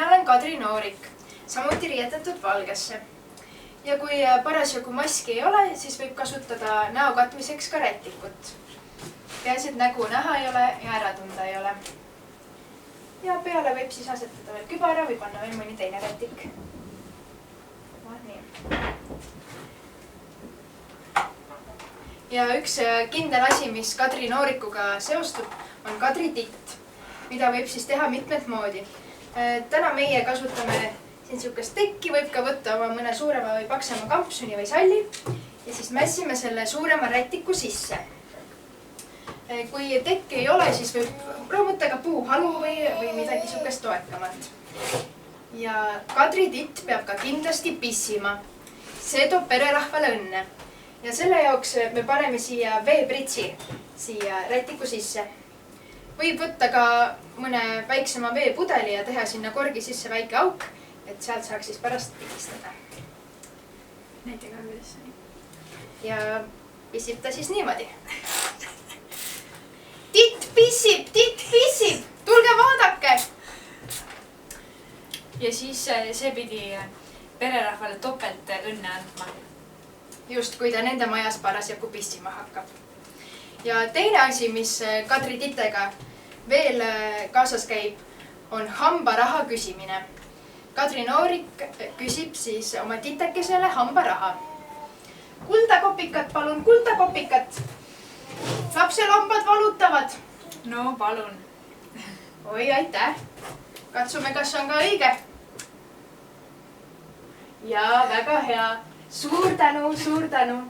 olen Kadri Noorik, samuti riietatud valgesse. Ja kui parasjagu maski ei ole, siis võib kasutada näo katmiseks ka rätikut. Peaasi, et nägu näha ei ole ja ära tunda ei ole. Ja peale võib siis asetada veel kübara või panna veel mõni teine rätik. Ja üks kindel asi, mis Kadri Noorikuga seostub, on Kadri titt, mida võib siis teha mitmed moodi. Täna meie kasutame siin sihukest tekki, võib ka võtta oma mõne suurema või paksema kampsuni või salli ja siis mässime selle suurema rätiku sisse. Kui tekki ei ole, siis võib loomuta ka puuhalu või midagi sihukest toekamat. Ja Kadri titt peab ka kindlasti pissima. See toob pererahvale õnne. Ja selle jaoks me paneme siia veepritsi siia rätiku sisse. Võib võtta ka mõne väiksema veepudeli ja teha sinna korgi sisse väike auk, et sealt saaks siis pärast pistada. Näitega kuidas see. Ja pissib ta siis niimoodi. Titt pissib, tulge vaadake! Ja siis see pidi pererahvale topelt õnne andma. Just, kui ta nende majas parasjagu pissima hakkab. Ja teine asi, mis Kadri titega veel kaasas käib, on hambaraha küsimine. Kadri Noorik küsib siis oma titekesele hambaraha. Kuldakopikat, palun, kuldakopikat! Lapsel hambad valutavad. No palun. Oi, aitäh. Katsume, kas on ka õige. Ja väga hea. Suur tänu, suur tänu.